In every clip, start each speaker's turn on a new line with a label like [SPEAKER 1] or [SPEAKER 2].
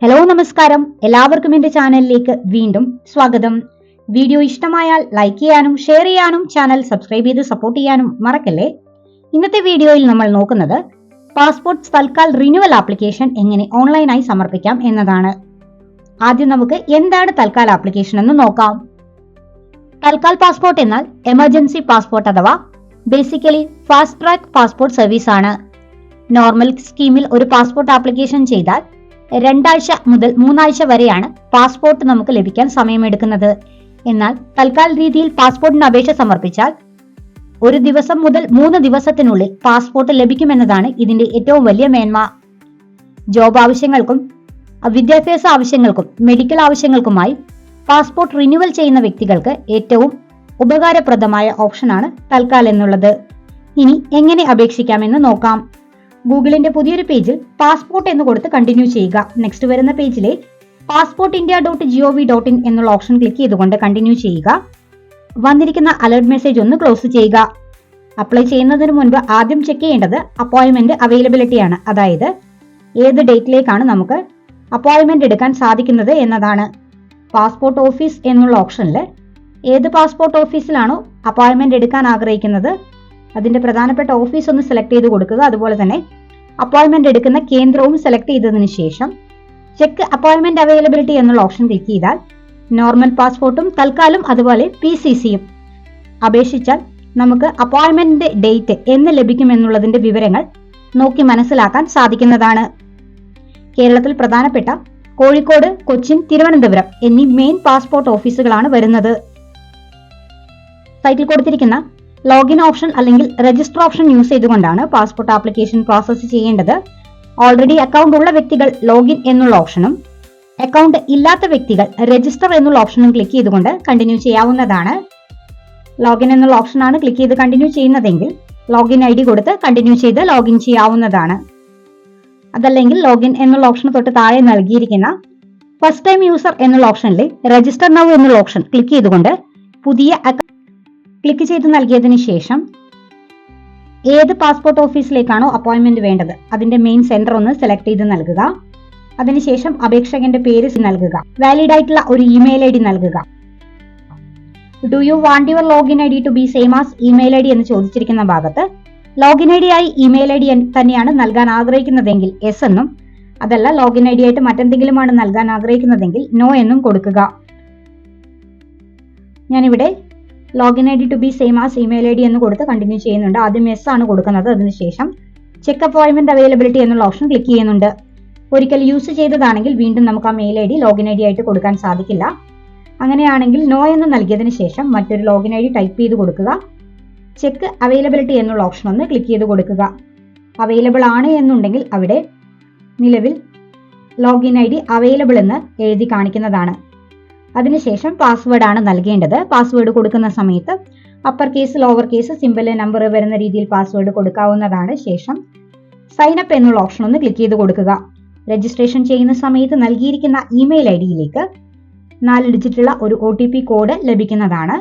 [SPEAKER 1] Hello നമസ്കാരം, എല്ലാവർക്കും എൻ്റെ ചാനലിലേക്ക് വീണ്ടും സ്വാഗതം. വീഡിയോ ഇഷ്ടമായാൽ ലൈക്ക് ചെയ്യാനും ഷെയർ ചെയ്യാനും ചാനൽ സബ്സ്ക്രൈബ് ചെയ്ത് സപ്പോർട്ട് ചെയ്യാനും മറക്കല്ലേ. ഇന്നത്തെ വീഡിയോയിൽ നമ്മൾ നോക്കുന്നത് പാസ്പോർട്ട് തൽക്കാൽ റിന്യൂവൽ ആപ്ലിക്കേഷൻ എങ്ങനെ ഓൺലൈനായി സമർപ്പിക്കാം എന്നതാണ്. ആദ്യം നമുക്ക് എന്താണ് തൽക്കാൽ ആപ്ലിക്കേഷൻ എന്ന് നോക്കാം. തൽക്കാൽ പാസ്പോർട്ട് എന്നാൽ എമർജൻസി പാസ്പോർട്ട് അഥവാ basically fast track passport service ആണ്. നോർമൽ സ്കീമിൽ ഒരു പാസ്പോർട്ട് ആപ്ലിക്കേഷൻ ചെയ്താൽ 2 ആഴ്ച മുതൽ 3 ആഴ്ച വരെയാണ് പാസ്പോർട്ട് നമുക്ക് ലഭിക്കാൻ സമയമെടുക്കുന്നത്. എന്നാൽ തൽക്കാൽ രീതിയിൽ പാസ്പോർട്ടിന് അപേക്ഷ സമർപ്പിച്ചാൽ 1 ദിവസം മുതൽ 3 ദിവസത്തിനുള്ളിൽ പാസ്പോർട്ട് ലഭിക്കുമെന്നതാണ് ഇതിന്റെ ഏറ്റവും വലിയ മേന്മ. ജോബ് ആവശ്യങ്ങൾക്കും വിദ്യാഭ്യാസ ആവശ്യങ്ങൾക്കും മെഡിക്കൽ ആവശ്യങ്ങൾക്കുമായി പാസ്പോർട്ട് റിന്യൂവൽ ചെയ്യുന്ന വ്യക്തികൾക്ക് ഏറ്റവും ഉപകാരപ്രദമായ ഓപ്ഷനാണ് തൽക്കാൽ എന്നുള്ളത്. ഇനി എങ്ങനെ അപേക്ഷിക്കാമെന്ന് നോക്കാം. ഗൂഗിളിന്റെ പുതിയൊരു പേജിൽ പാസ്പോർട്ട് എന്ന് കൊടുത്ത് കണ്ടിന്യൂ ചെയ്യുക. നെക്സ്റ്റ് വരുന്ന പേജിലെ passportindia.gov.in എന്നുള്ള ഓപ്ഷൻ ക്ലിക്ക് ചെയ്തുകൊണ്ട് കണ്ടിന്യൂ ചെയ്യുക. വന്നിരിക്കുന്ന അലർട്ട് മെസ്സേജ് ഒന്ന് ക്ലോസ് ചെയ്യുക. അപ്ലൈ ചെയ്യുന്നതിന് മുൻപ് ആദ്യം ചെക്ക് ചെയ്യേണ്ടത് അപ്പോയിന്റ്മെന്റ് അവൈലബിലിറ്റി ആണ്. അതായത് ഏത് ഡേറ്റിലേക്കാണ് നമുക്ക് അപ്പോയിന്റ്മെന്റ് എടുക്കാൻ സാധിക്കുന്നത് എന്നതാണ്. പാസ്പോർട്ട് ഓഫീസ് എന്നുള്ള ഓപ്ഷനിൽ ഏത് പാസ്പോർട്ട് ഓഫീസിലാണോ അപ്പോയിന്റ്മെന്റ് എടുക്കാൻ ആഗ്രഹിക്കുന്നത് അതിന്റെ പ്രധാനപ്പെട്ട ഓഫീസ് ഒന്ന് സെലക്ട് ചെയ്ത് കൊടുക്കുക. അതുപോലെ തന്നെ അപ്പോയിന്റ്മെന്റ് എടുക്കുന്ന കേന്ദ്രവും സെലക്ട് ചെയ്തതിനു ശേഷം ചെക്ക് അപ്പോയിന്റ്മെന്റ് അവൈലബിലിറ്റി എന്നുള്ള ഓപ്ഷൻ ക്ലിക്ക് ചെയ്താൽ നോർമൽ പാസ്പോർട്ടും തൽക്കാലും അതുപോലെ PCCയും അപേക്ഷിച്ചാൽ നമുക്ക് അപ്പോയിന്റ്മെന്റ് ഡേറ്റ് എന്ന് ലഭിക്കുമെന്നുള്ളതിന്റെ വിവരങ്ങൾ നോക്കി മനസ്സിലാക്കാൻ സാധിക്കുന്നതാണ്. കേരളത്തിൽ പ്രധാനപ്പെട്ട കോഴിക്കോട്, കൊച്ചിൻ, തിരുവനന്തപുരം എന്നീ മെയിൻ പാസ്പോർട്ട് ഓഫീസുകളാണ് വരുന്നത്. സൈറ്റിൽ കൊടുത്തിരിക്കുന്ന ലോഗിൻ ഓപ്ഷൻ അല്ലെങ്കിൽ രജിസ്റ്റർ ഓപ്ഷൻ യൂസ് ചെയ്തുകൊണ്ടാണ് പാസ്പോർട്ട് ആപ്ലിക്കേഷൻ പ്രോസസ്സ് ചെയ്യേണ്ടത്. ഓൾറെഡി അക്കൗണ്ട് ഉള്ള വ്യക്തികൾ ലോഗിൻ എന്നുള്ള ഓപ്ഷനും അക്കൗണ്ട് ഇല്ലാത്ത വ്യക്തികൾ രജിസ്റ്റർ എന്നുള്ള ഓപ്ഷനും ക്ലിക്ക് ചെയ്തുകൊണ്ട് കണ്ടിന്യൂ ചെയ്യാവുന്നതാണ്. ലോഗിൻ എന്നുള്ള ഓപ്ഷനാണ് ക്ലിക്ക് ചെയ്ത് കണ്ടിന്യൂ ചെയ്യുന്നതെങ്കിൽ ലോഗിൻ ID കൊടുത്ത് കണ്ടിന്യൂ ചെയ്ത് ലോഗിൻ ചെയ്യാവുന്നതാണ്. അതല്ലെങ്കിൽ ലോഗിൻ എന്നുള്ള ഓപ്ഷൻ തൊട്ട് താഴെ നൽകിയിരിക്കുന്ന ഫസ്റ്റ് ടൈം യൂസർ എന്നുള്ള ഓപ്ഷനിൽ രജിസ്റ്റർ നൗ എന്നുള്ള ഓപ്ഷൻ ക്ലിക്ക് ചെയ്തുകൊണ്ട് പുതിയ ക്ലിക്ക് ചെയ്ത് നൽകിയതിനു ശേഷം ഏത് പാസ്പോർട്ട് ഓഫീസിലേക്കാണോ അപ്പോയിന്റ്മെന്റ് വേണ്ടത് അതിന്റെ മെയിൻ സെന്റർ ഒന്ന് സെലക്ട് ചെയ്ത് നൽകുക. അതിനുശേഷം അപേക്ഷകന്റെ പേര് നൽകുക. വാലിഡ് ആയിട്ടുള്ള ഒരു ഇമെയിൽ ID നൽകുക. Do you want your login ID to be same as email ID എന്ന് ചോദിച്ചിരിക്കുന്ന ഭാഗത്ത് ലോഗിൻ ID ആയി ഇമെയിൽ ID തന്നെയാണ് നൽകാൻ ആഗ്രഹിക്കുന്നതെങ്കിൽ യെസ് എന്നും, അതല്ല ലോഗിൻ ID ആയിട്ട് മറ്റെന്തെങ്കിലുമാണ് നൽകാൻ ആഗ്രഹിക്കുന്നതെങ്കിൽ നോ എന്നും കൊടുക്കുക. ഞാനിവിടെ login ID to be same as email ID എന്ന് കൊടുത്ത് കണ്ടിന്യൂ ചെയ്യുന്നുണ്ട്. ആദ്യം യെസ് ആണ് കൊടുക്കുന്നത്. അതിനുശേഷം ചെക്ക് അപ്പോയിന്റ്മെന്റ് അവൈലബിലിറ്റി എന്നുള്ള ഓപ്ഷൻ ക്ലിക്ക് ചെയ്യുന്നുണ്ട്. ഒരിക്കൽ യൂസ് ചെയ്തതാണെങ്കിൽ വീണ്ടും നമുക്ക് ആ മെയിൽ ID ലോഗിൻ ID ആയിട്ട് കൊടുക്കാൻ സാധിക്കില്ല. അങ്ങനെയാണെങ്കിൽ നോ എന്ന് നൽകിയതിനു ശേഷം മറ്റൊരു ലോഗിൻ ID ടൈപ്പ് ചെയ്ത് കൊടുക്കുക. ചെക്ക് അവൈലബിലിറ്റി എന്നുള്ള ഓപ്ഷൻ ഒന്ന് ക്ലിക്ക് ചെയ്ത് കൊടുക്കുക. അവൈലബിൾ ആണ് എന്നുണ്ടെങ്കിൽ അവിടെ നിലവിൽ ലോഗിൻ ID അവൈലബിൾ എന്ന് എഴുതി കാണിക്കുന്നതാണ്. അതിനുശേഷം പാസ്വേഡ് ആണ് നൽകേണ്ടത്. പാസ്വേഡ് കൊടുക്കുന്ന സമയത്ത് upper case, lower case, simple, number വരുന്ന രീതിയിൽ പാസ്വേഡ് കൊടുക്കാവുന്നതാണ്. ശേഷം സൈൻ അപ്പ് എന്നുള്ള ഓപ്ഷൻ ഒന്ന് ക്ലിക്ക് ചെയ്ത് കൊടുക്കുക. രജിസ്ട്രേഷൻ ചെയ്യുന്ന സമയത്ത് നൽകിയിരിക്കുന്ന ഇമെയിൽ IDയിലേക്ക് 4 ഡിജിറ്റുള്ള ഒരു OTP കോഡ് ലഭിക്കുന്നതാണ്.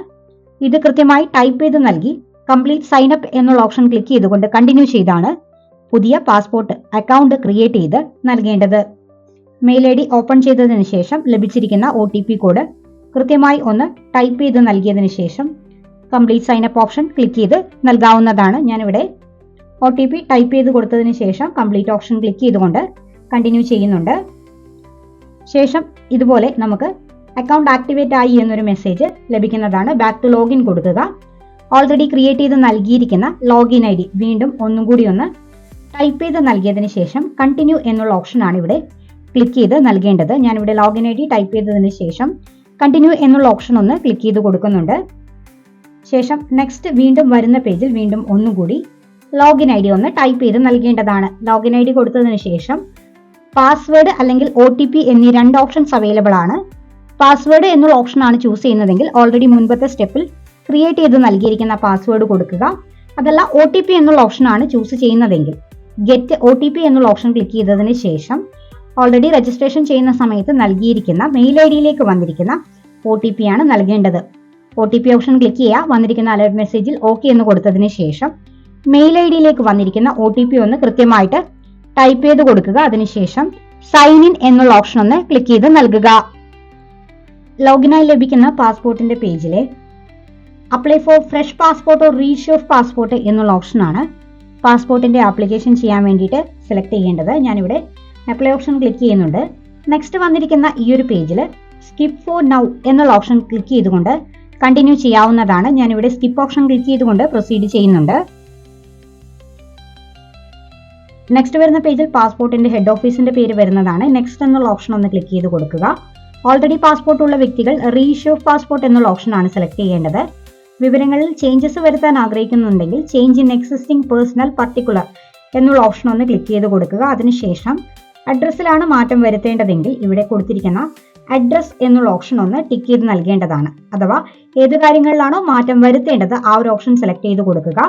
[SPEAKER 1] ഇത് കൃത്യമായി ടൈപ്പ് ചെയ്ത് നൽകി കംപ്ലീറ്റ് സൈൻ അപ്പ് എന്നുള്ള ഓപ്ഷൻ ക്ലിക്ക് ചെയ്തുകൊണ്ട് കണ്ടിന്യൂ ചെയ്താണ് പുതിയ പാസ്പോർട്ട് അക്കൗണ്ട് ക്രിയേറ്റ് ചെയ്ത് നൽകേണ്ടത്. മെയിൽ ID ഓപ്പൺ ചെയ്തതിനു ശേഷം ലഭിച്ചിരിക്കുന്ന OTP കോഡ് കൃത്യമായി ഒന്ന് ടൈപ്പ് ചെയ്ത് നൽകിയതിനു ശേഷം complete sign up option click ചെയ്ത് നൽകാവുന്നതാണ്. ഞാനിവിടെ OTP ടൈപ്പ് ചെയ്ത് കൊടുത്തതിന് ശേഷം കംപ്ലീറ്റ് ഓപ്ഷൻ ക്ലിക്ക് ചെയ്തുകൊണ്ട് കണ്ടിന്യൂ ചെയ്യുന്നുണ്ട്. ശേഷം ഇതുപോലെ നമുക്ക് അക്കൗണ്ട് ആക്ടിവേറ്റ് ആയി എന്നൊരു മെസ്സേജ് ലഭിക്കുന്നതാണ്. ബാക്ക് ടു ലോഗിൻ കൊടുക്കുക. ഓൾറെഡി ക്രിയേറ്റ് ചെയ്ത് നൽകിയിരിക്കുന്ന ലോഗിൻ ID വീണ്ടും ഒന്നും കൂടി ഒന്ന് ടൈപ്പ് ചെയ്ത് നൽകിയതിന് ശേഷം കണ്ടിന്യൂ എന്നുള്ള ഓപ്ഷനാണ് ഇവിടെ ക്ലിക്ക് ചെയ്ത് നൽകേണ്ടത്. ഞാനിവിടെ ലോഗിൻ ID ടൈപ്പ് ചെയ്തതിന് ശേഷം കണ്ടിന്യൂ എന്നുള്ള ഓപ്ഷൻ ഒന്ന് ക്ലിക്ക് ചെയ്ത് കൊടുക്കുന്നുണ്ട്. ശേഷം നെക്സ്റ്റ് വീണ്ടും വരുന്ന പേജിൽ വീണ്ടും ഒന്നുകൂടി ലോഗിൻ ID ഒന്ന് ടൈപ്പ് ചെയ്ത് നൽകേണ്ടതാണ്. ലോഗിൻ ID കൊടുത്തതിന് ശേഷം പാസ്വേഡ് അല്ലെങ്കിൽ OTP എന്നീ 2 ഓപ്ഷൻസ് അവൈലബിൾ ആണ്. പാസ്വേഡ് എന്നുള്ള ഓപ്ഷനാണ് ചൂസ് ചെയ്യുന്നതെങ്കിൽ ഓൾറെഡി മുൻപത്തെ സ്റ്റെപ്പിൽ ക്രിയേറ്റ് ചെയ്ത് നൽകിയിരിക്കുന്ന പാസ്വേഡ് കൊടുക്കുക. അതല്ല OTP എന്നുള്ള ഓപ്ഷനാണ് ചൂസ് ചെയ്യുന്നതെങ്കിൽ ഗെറ്റ് OTP എന്നുള്ള ഓപ്ഷൻ ക്ലിക്ക് ചെയ്തതിന് ശേഷം ഓൾറെഡി രജിസ്ട്രേഷൻ ചെയ്യുന്ന സമയത്ത് നൽകിയിരിക്കുന്ന മെയിൽ IDയിലേക്ക് വന്നിരിക്കുന്ന OTP ആണ് നൽകേണ്ടത്. OTP ഓപ്ഷൻ ക്ലിക്ക് ചെയ്യുക. വന്നിരിക്കുന്ന അലർട്ട് മെസ്സേജിൽ ഓക്കെ എന്ന് കൊടുത്തതിന് ശേഷം മെയിൽ IDയിലേക്ക് വന്നിരിക്കുന്ന OTP ഒന്ന് കൃത്യമായിട്ട് ടൈപ്പ് ചെയ്ത് കൊടുക്കുക. അതിനുശേഷം സൈൻ ഇൻ എന്നുള്ള ഓപ്ഷൻ ഒന്ന് ക്ലിക്ക് ചെയ്ത് നൽകുക. ലോഗിനായി ലഭിക്കുന്ന പാസ്പോർട്ടിന്റെ പേജിലെ apply for fresh passport or reissue of passport എന്നുള്ള ഓപ്ഷനാണ് പാസ്പോർട്ടിന്റെ ആപ്ലിക്കേഷൻ ചെയ്യാൻ വേണ്ടിയിട്ട് സെലക്ട് ചെയ്യേണ്ടത്. ഞാനിവിടെ അപ്ലൈ ഓപ്ഷൻ ക്ലിക്ക് ചെയ്യുന്നുണ്ട്. നെക്സ്റ്റ് വന്നിരിക്കുന്ന ഈ ഒരു പേജിൽ സ്കിപ്പ് ഫോർ നൗ എന്നുള്ള ഓപ്ഷൻ ക്ലിക്ക് ചെയ്തുകൊണ്ട് കണ്ടിന്യൂ ചെയ്യാവുന്നതാണ്. ഞാനിവിടെ സ്കിപ്പ് ഓപ്ഷൻ ക്ലിക്ക് ചെയ്തുകൊണ്ട് പ്രൊസീഡ് ചെയ്യുന്നുണ്ട്. നെക്സ്റ്റ് വരുന്ന പേജിൽ പാസ്പോർട്ടിന്റെ ഹെഡ് ഓഫീസിന്റെ പേര് വരുന്നതാണ്. നെക്സ്റ്റ് എന്നുള്ള ഓപ്ഷൻ ഒന്ന് ക്ലിക്ക് ചെയ്ത് കൊടുക്കുക. ഓൾറെഡി പാസ്പോർട്ട് ഉള്ള വ്യക്തികൾ റീഇഷ്യൂ ഓഫ് പാസ്പോർട്ട് എന്നുള്ള ഓപ്ഷനാണ് സെലക്ട് ചെയ്യേണ്ടത്. വിവരങ്ങളിൽ ചേഞ്ചസ് വരുത്താൻ ആഗ്രഹിക്കുന്നുണ്ടെങ്കിൽ change in existing personal particular എന്നുള്ള ഓപ്ഷൻ ഒന്ന് ക്ലിക്ക് ചെയ്ത് കൊടുക്കുക. അതിനുശേഷം അഡ്രസ്സിലാണ് മാറ്റം വരുത്തേണ്ടതെങ്കിൽ ഇവിടെ കൊടുത്തിരിക്കുന്ന അഡ്രസ് എന്നുള്ള ഓപ്ഷൻ ഒന്ന് ടിക്ക് ചെയ്ത് നൽകേണ്ടതാണ്. അഥവാ ഏത് കാര്യങ്ങളിലാണോ മാറ്റം വരുത്തേണ്ടത് ആ ഒരു ഓപ്ഷൻ സെലക്ട് ചെയ്ത് കൊടുക്കുക.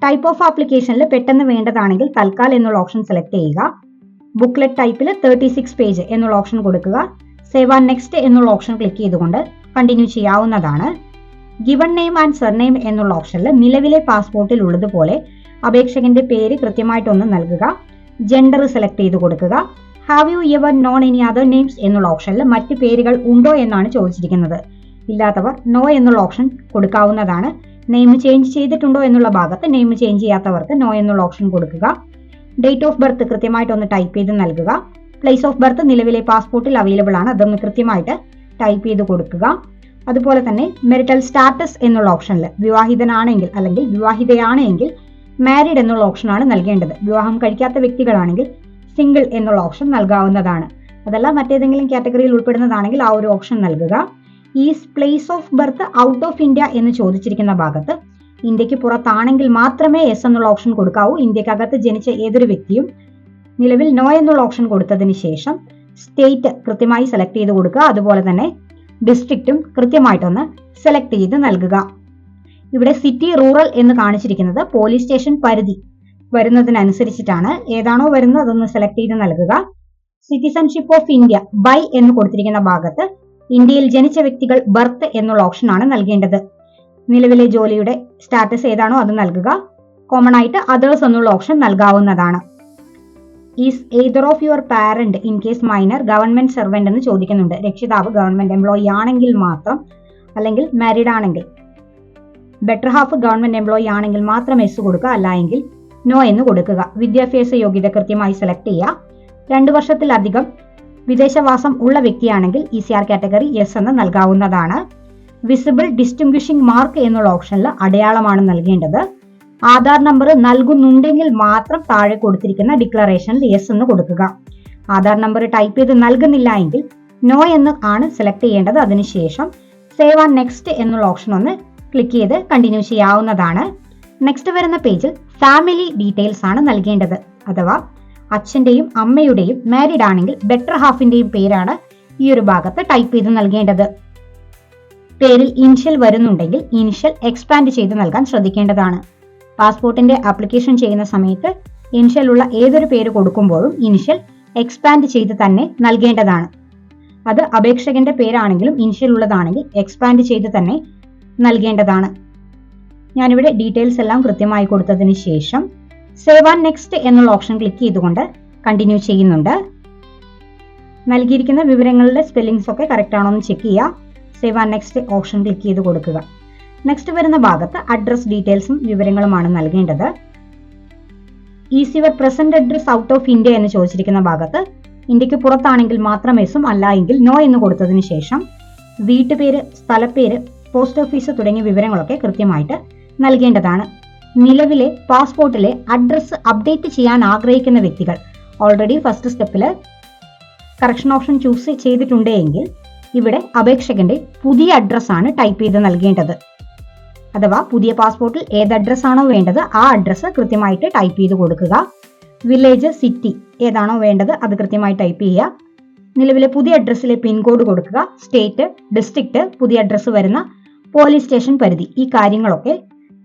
[SPEAKER 1] ടൈപ്പ് ഓഫ് ആപ്ലിക്കേഷനിൽ പെട്ടെന്ന് വേണ്ടതാണെങ്കിൽ തൽക്കാൽ എന്നുള്ള ഓപ്ഷൻ സെലക്ട് ചെയ്യുക. ബുക്ക്ലെറ്റ് ടൈപ്പിൽ 36 പേജ് എന്നുള്ള ഓപ്ഷൻ കൊടുക്കുക. സേവ് ആൻഡ് നെക്സ്റ്റ് എന്നുള്ള ഓപ്ഷൻ ക്ലിക്ക് ചെയ്തുകൊണ്ട് കണ്ടിന്യൂ ചെയ്യാവുന്നതാണ്. ഗിവൺ നെയിം ആൻഡ് സർനെയിം എന്നുള്ള ഓപ്ഷനിൽ നിലവിലെ പാസ്പോർട്ടിൽ ഉള്ളതുപോലെ അപേക്ഷകന്റെ പേര് കൃത്യമായിട്ടൊന്ന് നൽകുക. ജെൻഡർ സെലക്ട് ചെയ്ത് കൊടുക്കുക. Have you ever non any other names എന്നുള്ള ഓപ്ഷനിൽ മറ്റ് പേരുകൾ ഉണ്ടോ എന്നാണ് ചോദിച്ചിരിക്കുന്നത്. ഇല്ലാത്തവർ നോ എന്നുള്ള ഓപ്ഷൻ കൊടുക്കാവുന്നതാണ്. നെയിം ചേഞ്ച് ചെയ്തിട്ടുണ്ടോ എന്നുള്ള ഭാഗത്ത് നെയിം ചേഞ്ച് ചെയ്യാത്തവർക്ക് നോ എന്നുള്ള ഓപ്ഷൻ കൊടുക്കുക. ഡേറ്റ് ഓഫ് ബർത്ത് കൃത്യമായിട്ടൊന്ന് ടൈപ്പ് ചെയ്ത് നൽകുക. പ്ലേസ് ഓഫ് ബർത്ത് നിലവിലെ പാസ്പോർട്ടിൽ അവൈലബിൾ ആണ്, അതൊന്ന് കൃത്യമായിട്ട് ടൈപ്പ് ചെയ്ത് കൊടുക്കുക. അതുപോലെ തന്നെ മെറിറ്റൽ സ്റ്റാറ്റസ് എന്നുള്ള ഓപ്ഷനിൽ വിവാഹിതനാണെങ്കിൽ അല്ലെങ്കിൽ വിവാഹിതയാണെങ്കിൽ മാരീഡ് എന്നുള്ള ഓപ്ഷനാണ് നൽകേണ്ടത്. വിവാഹം കഴിക്കാത്ത വ്യക്തികളാണെങ്കിൽ സിംഗിൾ എന്നുള്ള ഓപ്ഷൻ നൽകാവുന്നതാണ്. അതല്ല മറ്റേതെങ്കിലും കാറ്റഗറിയിൽ ഉൾപ്പെടുന്നതാണെങ്കിൽ ആ ഒരു ഓപ്ഷൻ നൽകുക. Is place of birth out of India എന്ന് ചോദിച്ചിരിക്കുന്ന ഭാഗത്ത് ഇന്ത്യക്ക് പുറത്താണെങ്കിൽ മാത്രമേ യെസ് എന്നുള്ള ഓപ്ഷൻ കൊടുക്കാവൂ. ഇന്ത്യക്കകത്ത് ജനിച്ച ഏതൊരു വ്യക്തിയും നിലവിൽ നോ എന്നുള്ള ഓപ്ഷൻ കൊടുത്തതിന് ശേഷം സ്റ്റേറ്റ് കൃത്യമായി സെലക്ട് ചെയ്ത് കൊടുക്കുക. അതുപോലെ തന്നെ ഡിസ്ട്രിക്റ്റും കൃത്യമായിട്ടൊന്ന് സെലക്ട് ചെയ്ത് നൽകുക. ഇവിടെ സിറ്റി റൂറൽ എന്ന് കാണിച്ചിരിക്കുന്നത് പോലീസ് സ്റ്റേഷൻ പരിധി വരുന്നതിനനുസരിച്ചിട്ടാണ്. ഏതാണോ വരുന്നത് അതൊന്ന് സെലക്ട് ചെയ്ത് നൽകുക. സിറ്റിസൺഷിപ്പ് ഓഫ് ഇന്ത്യ ബൈ എന്ന് കൊടുത്തിരിക്കുന്ന ഭാഗത്ത് ഇന്ത്യയിൽ ജനിച്ച വ്യക്തികൾ ബർത്ത് എന്നുള്ള ഓപ്ഷനാണ് നൽകേണ്ടത്. നിലവിലെ ജോലിയുടെ സ്റ്റാറ്റസ് ഏതാണോ അത് നൽകുക. കോമൺ ആയിട്ട് അതേഴ്സ് എന്നുള്ള ഓപ്ഷൻ നൽകാവുന്നതാണ്. Is either of your parent in case minor government servant എന്ന് ചോദിക്കുന്നുണ്ട്. രക്ഷിതാവ് ഗവൺമെന്റ് എംപ്ലോയി ആണെങ്കിൽ മാത്രം, അല്ലെങ്കിൽ മാരീഡ് ആണെങ്കിൽ ബെറ്റർ ഹാഫ് ഗവൺമെന്റ് എംപ്ലോയി ആണെങ്കിൽ മാത്രം എസ് കൊടുക്കുക, അല്ല എങ്കിൽ നോ എന്ന് കൊടുക്കുക. വിദ്യാഭ്യാസ യോഗ്യത കൃത്യമായി സെലക്ട് ചെയ്യുക. 2 വർഷത്തിലധികം വിദേശവാസം ഉള്ള വ്യക്തിയാണെങ്കിൽ ECR കാറ്റഗറി യെസ് എന്ന് നൽകാവുന്നതാണ്. വിസിബിൾ ഡിസ്റ്റിംഗ്വിഷിംഗ് മാർക്ക് എന്നുള്ള ഓപ്ഷനിൽ അടയാളമാണ് നൽകേണ്ടത്. ആധാർ നമ്പർ നൽകുന്നുണ്ടെങ്കിൽ മാത്രം താഴെ കൊടുത്തിരിക്കുന്ന ഡിക്ലറേഷനിൽ യെസ് എന്ന് കൊടുക്കുക. ആധാർ നമ്പർ ടൈപ്പ് ചെയ്ത് നൽകുന്നില്ല എങ്കിൽ നോ എന്ന് ആണ് സെലക്ട് ചെയ്യേണ്ടത്. അതിനുശേഷം സേവ് ആൻഡ് നെക്സ്റ്റ് എന്നുള്ള ഓപ്ഷൻ ഒന്ന് ക്ലിക്ക് ചെയ്ത് കണ്ടിന്യൂ ചെയ്യാവുന്നതാണ്. നെക്സ്റ്റ് വരുന്ന പേജിൽ ഫാമിലി ഡീറ്റെയിൽസ് ആണ് നൽകേണ്ടത്. അഥവാ അച്ഛന്റെയും അമ്മയുടെയും മാരീഡ് ആണെങ്കിൽ ബെറ്റർ ഹാഫിന്റെയും പേരാണ് ഈ ഒരു ഭാഗത്ത് ടൈപ്പ് ചെയ്ത് നൽകേണ്ടത്. പേരിൽ ഇനിഷ്യൽ വരുന്നുണ്ടെങ്കിൽ ഇനിഷ്യൽ എക്സ്പാൻഡ് ചെയ്ത് നൽകാൻ ശ്രദ്ധിക്കേണ്ടതാണ്. പാസ്പോർട്ടിന്റെ ആപ്ലിക്കേഷൻ ചെയ്യുന്ന സമയത്ത് ഇനിഷ്യൽ ഉള്ള ഏതൊരു പേര് കൊടുക്കുമ്പോഴും ഇനിഷ്യൽ എക്സ്പാൻഡ് ചെയ്ത് തന്നെ നൽകേണ്ടതാണ്. അത് അപേക്ഷകന്റെ പേരാണെങ്കിലും ഇനിഷ്യൽ ഉള്ളതാണെങ്കിൽ എക്സ്പാൻഡ് ചെയ്ത് തന്നെ നൽകേണ്ടതാണ്. ഞാനിവിടെ ഡീറ്റെയിൽസ് എല്ലാം കൃത്യമായി കൊടുത്തതിന് ശേഷം സേവ് ആൻഡ് നെക്സ്റ്റ് എന്നുള്ള ഓപ്ഷൻ ക്ലിക്ക് ചെയ്തുകൊണ്ട് കണ്ടിന്യൂ ചെയ്യുന്നുണ്ട്. നൽകിയിരിക്കുന്ന വിവരങ്ങളുടെ സ്പെല്ലിങ്സ് ഒക്കെ കറക്റ്റ് ആണോ എന്ന് ചെക്ക് ചെയ്യുക. Save and next option click ചെയ്ത് കൊടുക്കുക. നെക്സ്റ്റ് വരുന്ന ഭാഗത്ത് അഡ്രസ് ഡീറ്റെയിൽസും വിവരങ്ങളുമാണ് നൽകേണ്ടത്. Is your present address out of India എന്ന് ചോദിച്ചിരിക്കുന്ന ഭാഗത്ത് ഇന്ത്യക്ക് പുറത്താണെങ്കിൽ മാത്രം എസും, അല്ല എങ്കിൽ നോ എന്ന് കൊടുത്തതിന് ശേഷം വീട്ടുപേര്, സ്ഥലപ്പേര്, പോസ്റ്റ് ഓഫീസ് തുടങ്ങിയ വിവരങ്ങളൊക്കെ കൃത്യമായിട്ട് നൽകേണ്ടതാണ്. നിലവിലെ പാസ്പോർട്ടിലെ അഡ്രസ് അപ്ഡേറ്റ് ചെയ്യാൻ ആഗ്രഹിക്കുന്ന വ്യക്തികൾ ഓൾറെഡി ഫസ്റ്റ് സ്റ്റെപ്പിൽ കറക്ഷൻ ഓപ്ഷൻ ചൂസ് ചെയ്തിട്ടുണ്ട് എങ്കിൽ ഇവിടെ അപേക്ഷകന്റെ പുതിയ അഡ്രസ്സാണ് ടൈപ്പ് ചെയ്ത് നൽകേണ്ടത്. അഥവാ പുതിയ പാസ്പോർട്ടിൽ ഏത് അഡ്രസ്സാണോ വേണ്ടത് ആ അഡ്രസ്സ് കൃത്യമായിട്ട് ടൈപ്പ് ചെയ്ത് കൊടുക്കുക. വില്ലേജ്, സിറ്റി ഏതാണോ വേണ്ടത് അത് കൃത്യമായി ടൈപ്പ് ചെയ്യുക. നിലവിലെ പുതിയ അഡ്രസ്സിലെ പിൻകോഡ് കൊടുക്കുക. സ്റ്റേറ്റ്, ഡിസ്ട്രിക്ട്, പുതിയ അഡ്രസ്സ് വരുന്ന പോലീസ് സ്റ്റേഷൻ പരിധി, ഈ കാര്യങ്ങളൊക്കെ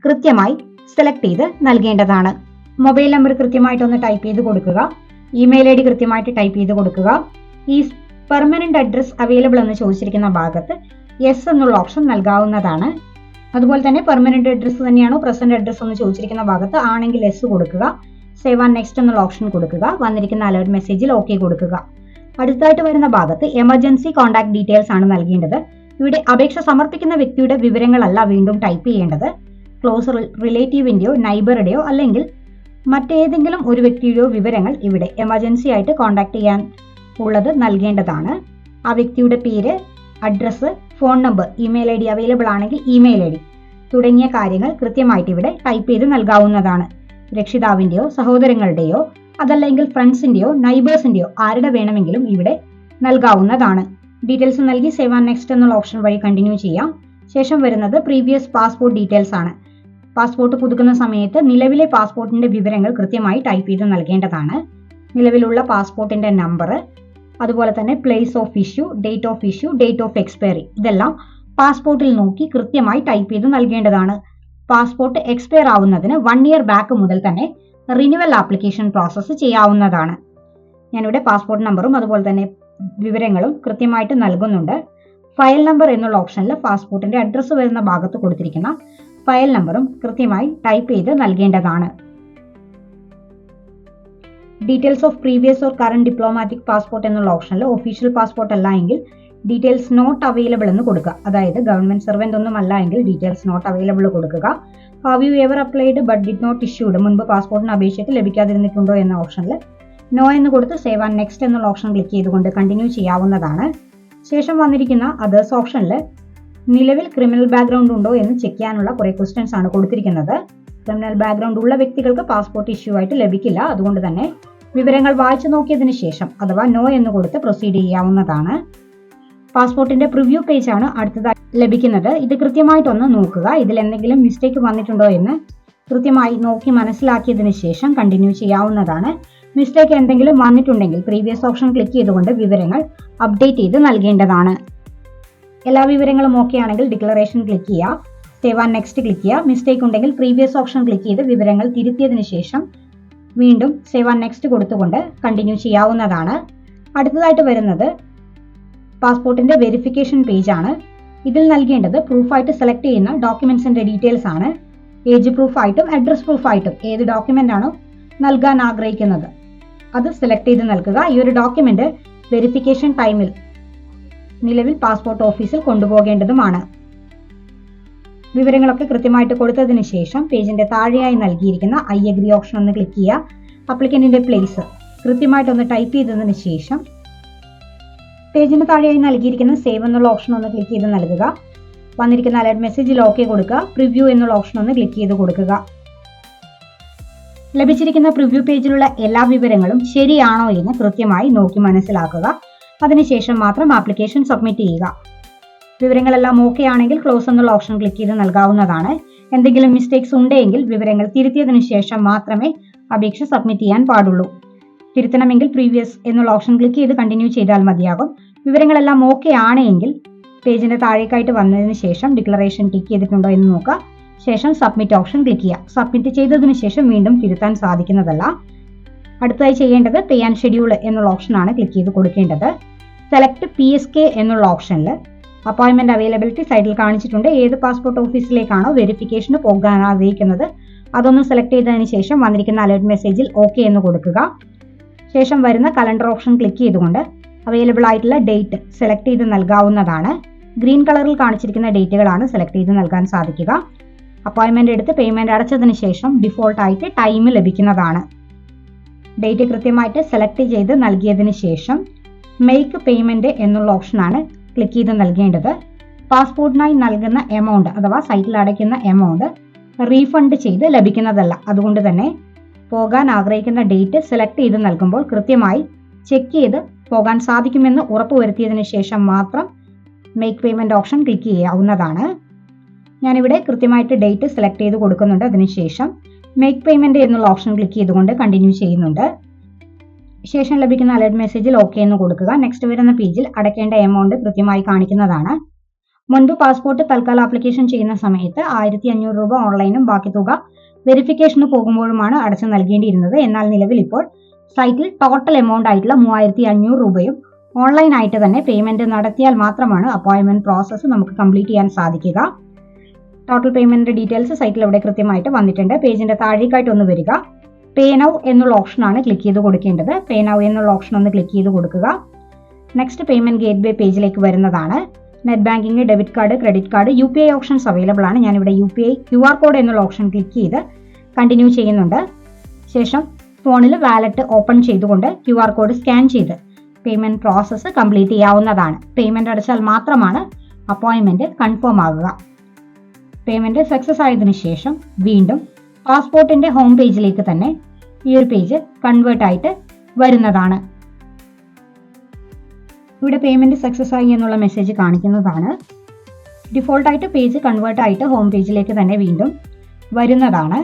[SPEAKER 1] കൃത്യമായി സെലക്ട് ചെയ്ത് നൽകേണ്ടതാണ്. മൊബൈൽ നമ്പർ കൃത്യമായിട്ടൊന്ന് ടൈപ്പ് ചെയ്ത് കൊടുക്കുക. ഇമെയിൽ ID കൃത്യമായിട്ട് ടൈപ്പ് ചെയ്ത് കൊടുക്കുക. ഈ പെർമനന്റ് അഡ്രസ് അവൈലബിൾ എന്ന് ചോദിച്ചിരിക്കുന്ന ഭാഗത്ത് യെസ് എന്നുള്ള ഓപ്ഷൻ നൽകാവുന്നതാണ്. അതുപോലെ തന്നെ പെർമനന്റ് അഡ്രസ് തന്നെയാണോ പ്രസന്റ് അഡ്രസ് എന്ന് ചോദിച്ചിരിക്കുന്ന ഭാഗത്ത് ആണെങ്കിൽ യെസ് കൊടുക്കുക. സേവ് ആൻഡ് നെക്സ്റ്റ് എന്നുള്ള ഓപ്ഷൻ കൊടുക്കുക. വന്നിരിക്കുന്ന അലേർട്ട് മെസ്സേജിൽ ഓക്കെ കൊടുക്കുക. അടുത്തതായിട്ട് വരുന്ന ഭാഗത്ത് എമർജൻസി കോൺടാക്ട് ഡീറ്റെയിൽസ് ആണ് നൽകേണ്ടത്. ഇവിടെ അപേക്ഷ സമർപ്പിക്കുന്ന വ്യക്തിയുടെ വിവരങ്ങളല്ല വീണ്ടും ടൈപ്പ് ചെയ്യേണ്ടത്. ക്ലോസ് റിലേറ്റീവിന്റെയോ നൈബറുടെയോ അല്ലെങ്കിൽ മറ്റേതെങ്കിലും ഒരു വ്യക്തിയുടെയോ വിവരങ്ങൾ ഇവിടെ എമർജൻസി ആയിട്ട് കോൺടാക്ട് ചെയ്യാൻ ഉള്ളത് നൽകേണ്ടതാണ്. ആ വ്യക്തിയുടെ പേര്, address, phone number, email I D available ആണെങ്കിൽ ഇമെയിൽ ഐ ഡി തുടങ്ങിയ കാര്യങ്ങൾ കൃത്യമായിട്ട് ഇവിടെ ടൈപ്പ് ചെയ്ത് നൽകാവുന്നതാണ്. രക്ഷിതാവിന്റെയോ സഹോദരങ്ങളുടെയോ അതല്ലെങ്കിൽ ഫ്രണ്ട്സിന്റെയോ നൈബേഴ്സിന്റെയോ ആരുടെ വേണമെങ്കിലും ഇവിടെ നൽകാവുന്നതാണ്. ഡീറ്റെയിൽസ് നൽകി സേവ് ആൻഡ് നെക്സ്റ്റ് എന്നുള്ള ഓപ്ഷൻ വഴി കണ്ടിന്യൂ ചെയ്യാം. ശേഷം വരുന്നത് പ്രീവിയസ് പാസ്പോർട്ട് ഡീറ്റെയിൽസ് ആണ്. പാസ്പോർട്ട് പുതുക്കുന്ന സമയത്ത് നിലവിലെ പാസ്പോർട്ടിന്റെ വിവരങ്ങൾ കൃത്യമായി ടൈപ്പ് ചെയ്ത് നൽകേണ്ടതാണ്. നിലവിലുള്ള പാസ്പോർട്ടിന്റെ നമ്പർ, അതുപോലെ തന്നെ place of issue, date of expiry, ഇതെല്ലാം പാസ്പോർട്ടിൽ നോക്കി കൃത്യമായി ടൈപ്പ് ചെയ്ത് നൽകേണ്ടതാണ്. പാസ്പോർട്ട് എക്സ്പയർ ആവുന്നതിന് 1 ഇയർ ബാക്ക് മുതൽ തന്നെ റിന്യൂവൽ ആപ്ലിക്കേഷൻ പ്രോസസ്സ് ചെയ്യാവുന്നതാണ്. ഞാനിവിടെ പാസ്പോർട്ട് നമ്പറും അതുപോലെ തന്നെ വിവരങ്ങളും കൃത്യമായിട്ട് നൽകുന്നുണ്ട്. ഫയൽ നമ്പർ എന്നുള്ള ഓപ്ഷനിൽ പാസ്പോർട്ടിന്റെ അഡ്രസ്സ് വരുന്ന ഭാഗത്ത് കൊടുത്തിരിക്കുന്ന ഫയൽ നമ്പറും കൃത്യമായി ടൈപ്പ് ചെയ്ത് നൽകേണ്ടതാണ്. Details of previous or current diplomatic passport എന്നുള്ള ഓപ്ഷനിൽ ഒഫീഷ്യൽ പാസ്പോർട്ട് അല്ല എങ്കിൽ ഡീറ്റെയിൽസ് നോട്ട് അവൈലബിൾ എന്ന് കൊടുക്കുക. അതായത് ഗവൺമെന്റ് സർവന്റ് ഒന്നും അല്ല എങ്കിൽ ഡീറ്റെയിൽസ് നോട്ട് അവൈലബിൾ കൊടുക്കുക. Have you ever applied but did not issued, മുൻപ് പാസ്പോർട്ടിന് അപേക്ഷയ്ക്ക് ലഭിക്കാതിരുന്നിട്ടുണ്ടോ എന്ന ഓപ്ഷനിൽ നോ എന്ന് കൊടുത്ത് സേവ് ആൻഡ് നെക്സ്റ്റ് എന്നുള്ള ഓപ്ഷൻ ക്ലിക്ക് ചെയ്തുകൊണ്ട് കണ്ടിന്യൂ ചെയ്യാവുന്നതാണ്. ശേഷം വന്നിരിക്കുന്ന അതേഴ്സ് ഓപ്ഷനിൽ നിലവിൽ ക്രിമിനൽ ബാക്ക്ഗ്രൗണ്ട് ഉണ്ടോ എന്ന് ചെക്ക് ചെയ്യാനുള്ള കുറെ ക്വസ്റ്റ്യൻസ് ആണ് കൊടുത്തിരിക്കുന്നത്. ക്രിമിനൽ ബാക്ക്ഗ്രൗണ്ട് ഉള്ള വ്യക്തികൾക്ക് പാസ്പോർട്ട് ഇഷ്യൂ ആയിട്ട് ലഭിക്കില്ല. അതുകൊണ്ട് തന്നെ വിവരങ്ങൾ വായിച്ചു നോക്കിയതിന് ശേഷം അഥവാ നോ എന്ന് കൊടുത്ത് പ്രൊസീഡ് ചെയ്യാവുന്നതാണ്. പാസ്പോർട്ടിന്റെ പ്രിവ്യൂ പേജ് ആണ് അടുത്തതായി ലഭിക്കുന്നത്. ഇത് കൃത്യമായിട്ടൊന്ന് നോക്കുക. ഇതിൽ എന്തെങ്കിലും മിസ്റ്റേക്ക് വന്നിട്ടുണ്ടോ എന്ന് കൃത്യമായി നോക്കി മനസ്സിലാക്കിയതിന് ശേഷം കണ്ടിന്യൂ ചെയ്യാവുന്നതാണ്. മിസ്റ്റേക്ക് എന്തെങ്കിലും വന്നിട്ടുണ്ടെങ്കിൽ പ്രീവിയസ് ഓപ്ഷൻ ക്ലിക്ക് ചെയ്തുകൊണ്ട് വിവരങ്ങൾ അപ്ഡേറ്റ് ചെയ്ത് നൽകേണ്ടതാണ്. എല്ലാ വിവരങ്ങളും ഓക്കെ ആണെങ്കിൽ ഡിക്ലറേഷൻ ക്ലിക്ക് ചെയ്യുക, സേവ് ആൻഡ് നെക്സ്റ്റ് ക്ലിക്ക് ചെയ്യുക. മിസ്റ്റേക്ക് ഉണ്ടെങ്കിൽ പ്രീവിയസ് ഓപ്ഷൻ ക്ലിക്ക് ചെയ്ത് വിവരങ്ങൾ തിരുത്തിയതിനു ശേഷം വീണ്ടും സേവ് ആൻഡ് നെക്സ്റ്റ് കൊടുത്തുകൊണ്ട് കണ്ടിന്യൂ ചെയ്യാവുന്നതാണ്. അടുത്തതായിട്ട് വരുന്നത് പാസ്പോർട്ടിന്റെ വെരിഫിക്കേഷൻ പേജ് ആണ്. ഇതിൽ നൽകേണ്ടത് പ്രൂഫായിട്ട് സെലക്ട് ചെയ്യുന്ന ഡോക്യുമെന്റ്സിന്റെ ഡീറ്റെയിൽസ് ആണ്. ഏജ് പ്രൂഫ് ആയിട്ടും അഡ്രസ് പ്രൂഫ് ആയിട്ടും ഏത് ഡോക്യുമെന്റ് ആണോ നൽകാൻ ആഗ്രഹിക്കുന്നത് അത് സെലക്ട് ചെയ്ത് നൽകുക. ഈ ഒരു ഡോക്യുമെന്റ് വെരിഫിക്കേഷൻ ടൈമിൽ നിലവിൽ പാസ്പോർട്ട് ഓഫീസിൽ കൊണ്ടുപോകേണ്ടതുമാണ്. വിവരങ്ങളൊക്കെ കൃത്യമായിട്ട് കൊടുത്തതിന് ശേഷം പേജിന്റെ താഴെയായി നൽകിയിരിക്കുന്ന ഐ അഗ്രി ഓപ്ഷൻ ഒന്ന് ക്ലിക്ക് ചെയ്യുക. അപ്ലിക്കന്റിന്റെ പ്ലേസ് കൃത്യമായിട്ടൊന്ന് ടൈപ്പ് ചെയ്തതിന് ശേഷം പേജിന് താഴെയായി നൽകിയിരിക്കുന്ന സേവ് എന്നുള്ള ഓപ്ഷൻ ഒന്ന് ക്ലിക്ക് ചെയ്ത് നൽകുക. വന്നിരിക്കുന്ന അലർട്ട് മെസ്സേജിൽ ഓക്കെ കൊടുക്കുക. പ്രിവ്യൂ എന്നുള്ള ഓപ്ഷൻ ഒന്ന് ക്ലിക്ക് ചെയ്ത് കൊടുക്കുക. ലഭിച്ചിരിക്കുന്ന പ്രിവ്യൂ പേജിലുള്ള എല്ലാ വിവരങ്ങളും ശരിയാണോ എന്ന് കൃത്യമായി നോക്കി മനസ്സിലാക്കുക. അതിനുശേഷം മാത്രം ആപ്ലിക്കേഷൻ സബ്മിറ്റ് ചെയ്യുക. വിവരങ്ങളെല്ലാം ഓക്കെ ആണെങ്കിൽ ക്ലോസ് എന്നുള്ള ഓപ്ഷൻ ക്ലിക്ക് ചെയ്ത് നൽകാവുന്നതാണ്. എന്തെങ്കിലും മിസ്റ്റേക്സ് ഉണ്ടെങ്കിൽ വിവരങ്ങൾ തിരുത്തിയതിനു ശേഷം മാത്രമേ അപേക്ഷ സബ്മിറ്റ് ചെയ്യാൻ പാടുള്ളൂ. തിരുത്തണമെങ്കിൽ പ്രീവിയസ് എന്നുള്ള ഓപ്ഷൻ ക്ലിക്ക് ചെയ്ത് കണ്ടിന്യൂ ചെയ്താൽ മതിയാകും. വിവരങ്ങളെല്ലാം ഓക്കെ ആണെങ്കിൽ പേജിന്റെ താഴേക്കായിട്ട് വന്നതിന് ശേഷം ഡിക്ലറേഷൻ ടിക്ക് ചെയ്തിട്ടുണ്ടോ എന്ന് നോക്കുക. ശേഷം സബ്മിറ്റ് ഓപ്ഷൻ ക്ലിക്ക് ചെയ്യുക. സബ്മിറ്റ് ചെയ്തതിനു ശേഷം വീണ്ടും തിരുത്താൻ സാധിക്കുന്നതല്ല. അടുത്തതായി ചെയ്യേണ്ടത് പേ ആൻഡ് ഷെഡ്യൂൾ എന്നുള്ള ഓപ്ഷനാണ് ക്ലിക്ക് ചെയ്ത് കൊടുക്കേണ്ടത്. സെലക്ട് PSK എന്നുള്ള ഓപ്ഷനിൽ അപ്പോയിന്റ്മെന്റ് അവൈലബിലിറ്റി സൈഡിൽ കാണിച്ചിട്ടുണ്ട്. ഏത് പാസ്പോർട്ട് ഓഫീസിലേക്കാണോ വെരിഫിക്കേഷന് പോകാൻ ആഗ്രഹിക്കുന്നത് അതൊന്ന് സെലക്ട് ചെയ്തതിന് ശേഷം വന്നിരിക്കുന്ന അലർട്ട് മെസ്സേജിൽ ഓക്കെ എന്ന് കൊടുക്കുക. ശേഷം വരുന്ന കലണ്ടർ ഓപ്ഷൻ ക്ലിക്ക് ചെയ്തുകൊണ്ട് അവൈലബിൾ ആയിട്ടുള്ള ഡേറ്റ് സെലക്ട് ചെയ്ത് നൽകാവുന്നതാണ്. ഗ്രീൻ കളറിൽ കാണിച്ചിരിക്കുന്ന ഡേറ്റുകളാണ് സെലക്ട് ചെയ്ത് നൽകാൻ സാധിക്കുക. അപ്പോയിന്റ്മെന്റ് എടുത്ത് പേയ്മെന്റ് അടച്ചതിന് ശേഷം ഡിഫോൾട്ട് ആയിട്ട് ടൈം ലഭിക്കുന്നതാണ്. ഡേറ്റ് കൃത്യമായിട്ട് സെലക്ട് ചെയ്ത് നൽകിയതിന് ശേഷം മേക്ക് പേയ്മെന്റ് എന്നുള്ള ഓപ്ഷനാണ് ക്ലിക്ക് ചെയ്ത് നൽകേണ്ടത്. പാസ്പോർട്ടിനായി നൽകുന്ന എമൗണ്ട് അഥവാ സൈറ്റിൽ അടയ്ക്കുന്ന എമൗണ്ട് റീഫണ്ട് ചെയ്ത് ലഭിക്കുന്നതല്ല. അതുകൊണ്ട് തന്നെ പോകാൻ ആഗ്രഹിക്കുന്ന ഡേറ്റ് സെലക്ട് ചെയ്ത് നൽകുമ്പോൾ കൃത്യമായി ചെക്ക് ചെയ്ത് പോകാൻ സാധിക്കുമെന്ന് ഉറപ്പുവരുത്തിയതിനു ശേഷം മാത്രം മേക്ക് പേയ്മെന്റ് ഓപ്ഷൻ ക്ലിക്ക് ചെയ്യാവുന്നതാണ്. ഞാനിവിടെ കൃത്യമായിട്ട് ഡേറ്റ് സെലക്ട് ചെയ്ത് കൊടുക്കുന്നുണ്ട്. അതിനുശേഷം മേക്ക് പേയ്മെന്റ് എന്നുള്ള ഓപ്ഷൻ ക്ലിക്ക് ചെയ്തുകൊണ്ട് കണ്ടിന്യൂ ചെയ്യുന്നുണ്ട്. ശേഷം ലഭിക്കുന്ന അലർട്ട് മെസ്സേജിൽ ഓക്കെ എന്ന് കൊടുക്കുക. നെക്സ്റ്റ് വരുന്ന പേജിൽ അടയ്ക്കേണ്ട എമൗണ്ട് കൃത്യമായി കാണിക്കുന്നതാണ്. മുൻപ് പാസ്പോർട്ട് തൽക്കാല ആപ്ലിക്കേഷൻ ചെയ്യുന്ന സമയത്ത് 1500 രൂപ ഓൺലൈനും ബാക്കി തുക വെരിഫിക്കേഷന് പോകുമ്പോഴുമാണ് അടച്ചു നൽകേണ്ടിയിരുന്നത്. എന്നാൽ നിലവിൽ ഇപ്പോൾ സൈറ്റിൽ ടോട്ടൽ എമൗണ്ട് ആയിട്ടുള്ള 3500 രൂപയും ഓൺലൈൻ ആയിട്ട് തന്നെ പേയ്മെന്റ് നടത്തിയാൽ മാത്രമാണ് അപ്പോയിന്റ്മെന്റ് പ്രോസസ്സ് നമുക്ക് കംപ്ലീറ്റ് ചെയ്യാൻ സാധിക്കുക. ടോട്ടൽ പേയ്മെന്റ് ഡീറ്റെയിൽസ് സൈറ്റിൽ ഇവിടെ കൃത്യമായിട്ട് വന്നിട്ടുണ്ട്. പേജിന്റെ താഴേക്കായിട്ട് ഒന്ന് വരിക. പേ നൗ എന്നുള്ള ഓപ്ഷനാണ് ക്ലിക്ക് ചെയ്ത് കൊടുക്കേണ്ടത്. പേ നൗ എന്നുള്ള ഓപ്ഷൻ ഒന്ന് ക്ലിക്ക് ചെയ്ത് കൊടുക്കുക. നെക്സ്റ്റ് പേയ്മെന്റ് ഗേറ്റ്വേ പേജിലേക്ക് വരുന്നതാണ്. Net banking, debit card, credit card, UPI options available ആണ്. ഞാനിവിടെ UPI QR കോഡ് എന്നുള്ള ഓപ്ഷൻ ക്ലിക്ക് ചെയ്ത് കണ്ടിന്യൂ ചെയ്യുന്നുണ്ട്. ശേഷം ഫോണിൽ വാലറ്റ് ഓപ്പൺ ചെയ്തുകൊണ്ട് QR കോഡ് സ്കാൻ ചെയ്ത് പേയ്മെന്റ് പ്രോസസ്സ് കംപ്ലീറ്റ് ചെയ്യാവുന്നതാണ്. പേയ്മെന്റ് അടച്ചാൽ മാത്രമാണ് അപ്പോയിന്റ്മെന്റ് കൺഫേം ആകുക. പേയ്മെന്റ് സക്സസ് ആയതിനു ശേഷം വീണ്ടും പാസ്പോർട്ടിന്റെ ഹോം പേജിലേക്ക് തന്നെ ഈ ഒരു പേജ് കൺവേർട്ട് ആയിട്ട് വരുന്നതാണ്. ഇവിടെ പേയ്മെന്റ് സക്സസ് ആയി എന്നുള്ള മെസ്സേജ് കാണിക്കുന്നതാണ്. ഡിഫോൾട്ടായിട്ട് പേജ് കൺവേർട്ട് ആയിട്ട് ഹോം പേജിലേക്ക് തന്നെ വീണ്ടും വരുന്നതാണ്.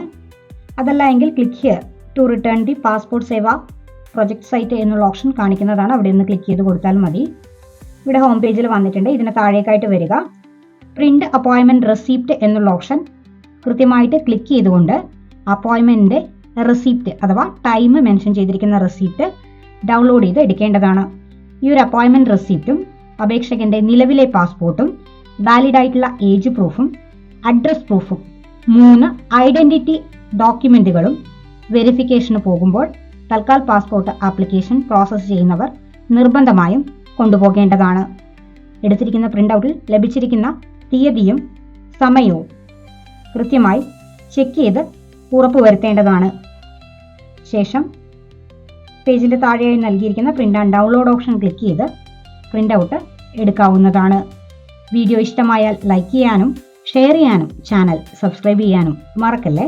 [SPEAKER 1] അതല്ല എങ്കിൽ click here to return the passport Seva project site എന്നുള്ള ഓപ്ഷൻ കാണിക്കുന്നതാണ്. അവിടെ നിന്ന് ക്ലിക്ക് ചെയ്ത് കൊടുത്താൽ മതി. ഇവിടെ ഹോം പേജിൽ വന്നിട്ടുണ്ട്. ഇതിന് താഴേക്കായിട്ട് വരിക. പ്രിന്റ് അപ്പോയിന്റ്മെന്റ് റെസിപ്റ്റ് എന്നുള്ള ഓപ്ഷൻ കൃത്യമായിട്ട് ക്ലിക്ക് ചെയ്തുകൊണ്ട് അപ്പോയിന്റ്മെന്റിന്റെ റെസിപ്റ്റ് അഥവാ ടൈം മെൻഷൻ ചെയ്തിരിക്കുന്ന റെസിപ്റ്റ് ഡൗൺലോഡ് ചെയ്ത് എടുക്കേണ്ടതാണ്. ഈ ഒരു അപ്പോയിന്റ്മെന്റ് റെസിപ്റ്റും അപേക്ഷകന്റെ നിലവിലെ പാസ്പോർട്ടും വാലിഡ് ആയിട്ടുള്ള ഏജ് പ്രൂഫും അഡ്രസ് പ്രൂഫും 3 ഐഡന്റിറ്റി ഡോക്യുമെന്റുകളും വെരിഫിക്കേഷന് പോകുമ്പോൾ തൽക്കാൽ പാസ്പോർട്ട് ആപ്ലിക്കേഷൻ പ്രോസസ്സ് ചെയ്യുന്നവർ നിർബന്ധമായും കൊണ്ടുപോകേണ്ടതാണ്. എടുത്തിരിക്കുന്ന പ്രിന്റ് ഔട്ടിൽ ലഭിച്ചിരിക്കുന്ന തീയതിയും സമയവും കൃത്യമായി ചെക്ക് ചെയ്ത് ഉറപ്പുവരുത്തേണ്ടതാണ്. ശേഷം പേജിന്റെ താഴെയായി നൽകിയിരിക്കുന്ന print and download option click ചെയ്ത് പ്രിന്റ് ഔട്ട് എടുക്കാവുന്നതാണ്. വീഡിയോ ഇഷ്ടമായാൽ ലൈക്ക് ചെയ്യാനും ഷെയർ ചെയ്യാനും ചാനൽ സബ്സ്ക്രൈബ് ചെയ്യാനും മറക്കല്ലേ.